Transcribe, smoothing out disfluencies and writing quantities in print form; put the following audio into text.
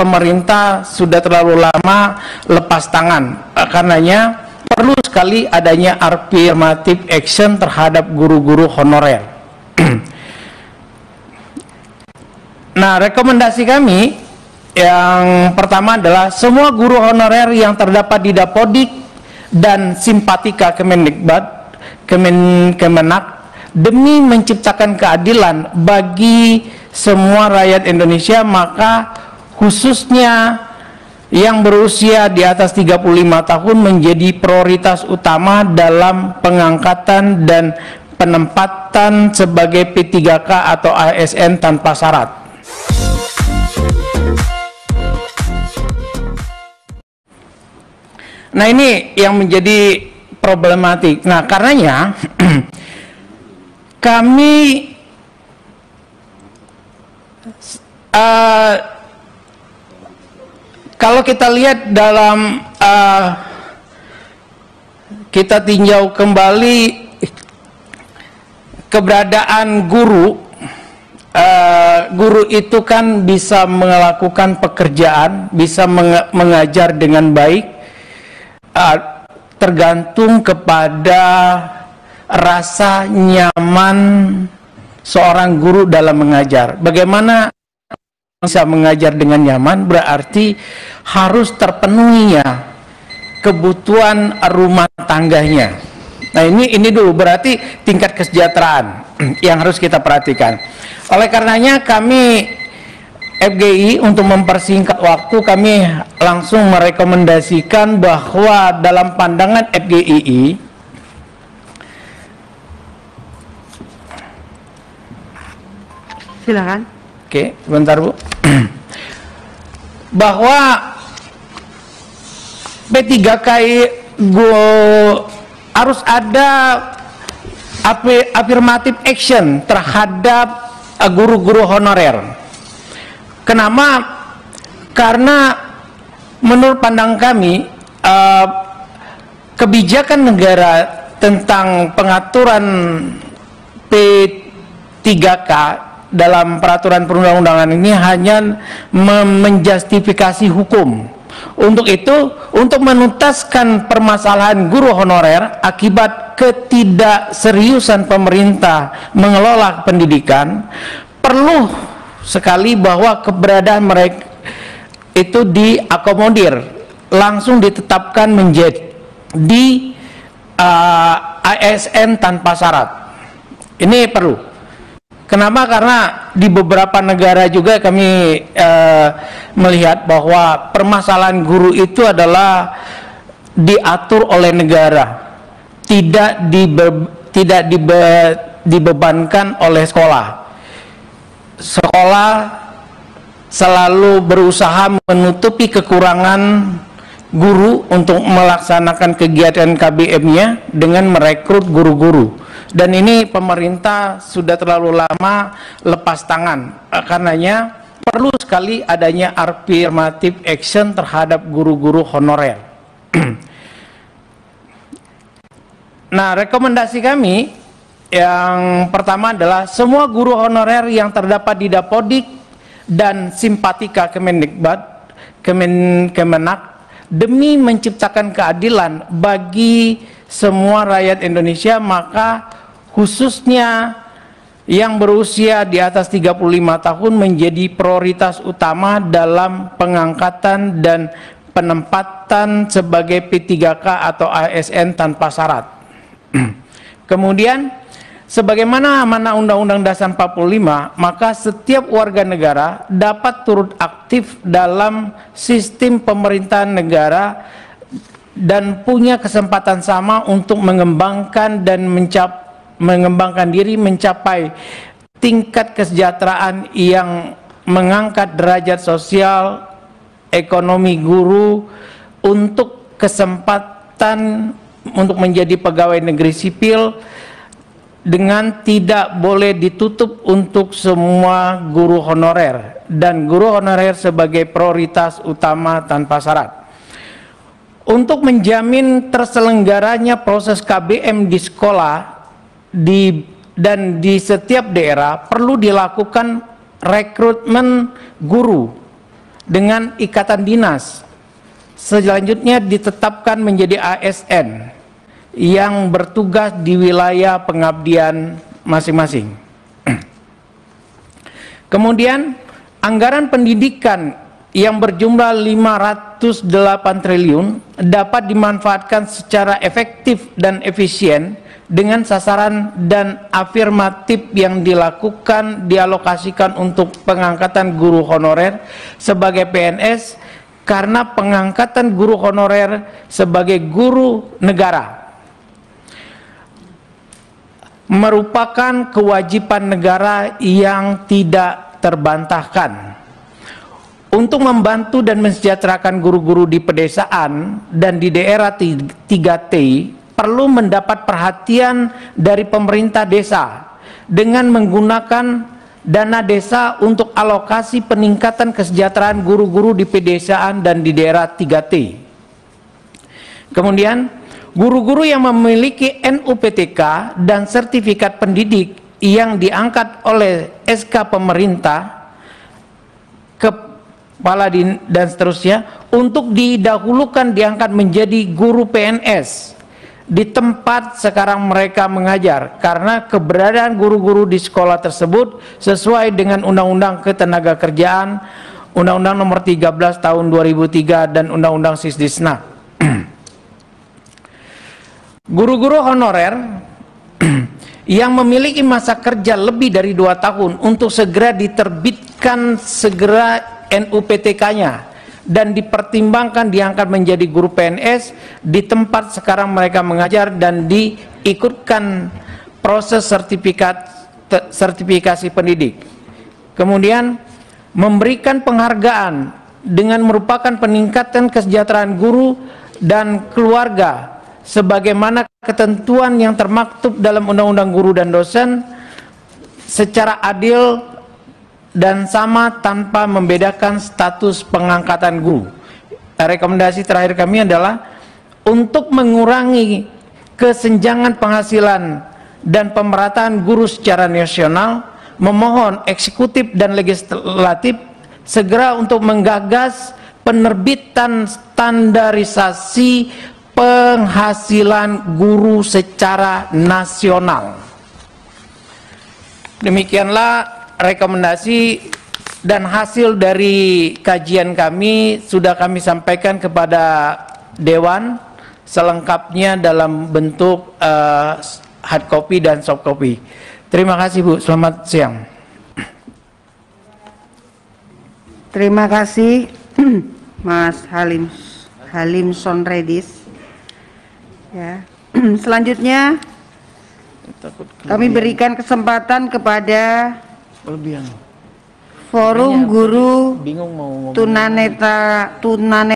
pemerintah sudah terlalu lama lepas tangan. Karenanya perlu sekali adanya affirmative action terhadap guru-guru honorer. Nah, rekomendasi kami yang pertama adalah semua guru honorer yang terdapat di Dapodik dan Simpatika Kemendikbud, Kemenak, demi menciptakan keadilan bagi semua rakyat Indonesia, maka khususnya yang berusia di atas 35 tahun menjadi prioritas utama dalam pengangkatan dan penempatan sebagai P3K atau ASN tanpa syarat. Nah, ini yang menjadi problematik. Nah, karenanya kami kalau kita lihat dalam kita tinjau kembali keberadaan guru, guru itu kan bisa melakukan pekerjaan, bisa mengajar dengan baik, tergantung kepada rasa nyaman seorang guru dalam mengajar. Bagaimana bisa mengajar dengan nyaman? Berarti harus terpenuhinya kebutuhan rumah tangganya. Nah, ini dulu berarti tingkat kesejahteraan yang harus kita perhatikan. Oleh karenanya kami FGI untuk mempersingkat waktu, kami langsung merekomendasikan bahwa dalam pandangan FGII silakan. Oke, sebentar Bu. Bahwa P3KI harus ada affirmative action terhadap guru-guru honorer. Kenapa? Karena menurut pandang kami kebijakan negara tentang pengaturan P3K dalam peraturan perundang-undangan ini hanya menjustifikasi hukum. Untuk itu, untuk menuntaskan permasalahan guru honorer akibat ketidakseriusan pemerintah mengelola pendidikan, perlu sekali bahwa keberadaan mereka itu diakomodir, langsung ditetapkan menjadi di ASN tanpa syarat. Ini perlu. Kenapa? Karena di beberapa negara juga kami melihat bahwa permasalahan guru itu adalah diatur oleh negara, tidak dibebankan oleh sekolah. Sekolah selalu berusaha menutupi kekurangan guru untuk melaksanakan kegiatan KBM-nya dengan merekrut guru-guru. Dan ini pemerintah sudah terlalu lama lepas tangan. Karenanya perlu sekali adanya affirmative action terhadap guru-guru honorer. Nah, rekomendasi kami yang pertama adalah semua guru honorer yang terdapat di Dapodik dan Simpatika Kemendikbud, Kemenak, demi menciptakan keadilan bagi semua rakyat Indonesia, maka khususnya yang berusia di atas 35 tahun menjadi prioritas utama dalam pengangkatan dan penempatan sebagai P3K atau ASN tanpa syarat. Kemudian, sebagaimana amanah Undang-Undang Dasar 45, maka setiap warga negara dapat turut aktif dalam sistem pemerintahan negara dan punya kesempatan sama untuk mengembangkan dan mengembangkan diri mencapai tingkat kesejahteraan yang mengangkat derajat sosial ekonomi guru untuk kesempatan untuk menjadi pegawai negeri sipil dengan tidak boleh ditutup untuk semua guru honorer dan guru honorer sebagai prioritas utama tanpa syarat. Untuk menjamin terselenggaranya proses KBM di sekolah dan di setiap daerah perlu dilakukan rekrutmen guru dengan ikatan dinas. Selanjutnya ditetapkan menjadi ASN yang bertugas di wilayah pengabdian masing-masing. Kemudian anggaran pendidikan yang berjumlah 508 triliun dapat dimanfaatkan secara efektif dan efisien dengan sasaran dan afirmatif yang dialokasikan untuk pengangkatan guru honorer sebagai PNS, karena pengangkatan guru honorer sebagai guru negara merupakan kewajiban negara yang tidak terbantahkan. Untuk membantu dan mensejahterakan guru-guru di pedesaan dan di daerah 3T perlu mendapat perhatian dari pemerintah desa dengan menggunakan dana desa untuk alokasi peningkatan kesejahteraan guru-guru di pedesaan dan di daerah 3T. Kemudian, guru-guru yang memiliki NUPTK dan sertifikat pendidik yang diangkat oleh SK pemerintah, kepala dan seterusnya, untuk didahulukan diangkat menjadi guru PNS di tempat sekarang mereka mengajar, karena keberadaan guru-guru di sekolah tersebut sesuai dengan Undang-Undang Ketenagakerjaan, Undang-Undang Nomor 13 Tahun 2003 dan Undang-Undang Sisdisnak. Guru-guru honorer yang memiliki masa kerja lebih dari 2 tahun untuk segera diterbitkan NUPTK-nya dan dipertimbangkan diangkat menjadi guru PNS di tempat sekarang mereka mengajar dan diikutkan proses sertifikasi pendidik. Kemudian memberikan penghargaan dengan merupakan peningkatan kesejahteraan guru dan keluarga sebagaimana ketentuan yang termaktub dalam Undang-Undang Guru dan Dosen secara adil dan sama tanpa membedakan status pengangkatan guru. Rekomendasi terakhir kami adalah untuk mengurangi kesenjangan penghasilan dan pemerataan guru secara nasional, memohon eksekutif dan legislatif segera untuk menggagas penerbitan standarisasi penghasilan guru secara nasional. Demikianlah rekomendasi dan hasil dari kajian kami sudah kami sampaikan kepada Dewan selengkapnya dalam bentuk hard copy dan soft copy. Terima kasih Bu, selamat siang. Terima kasih Mas Halim Sonredis. Ya. Selanjutnya kami berikan kesempatan kepada Forum Guru Tunanetra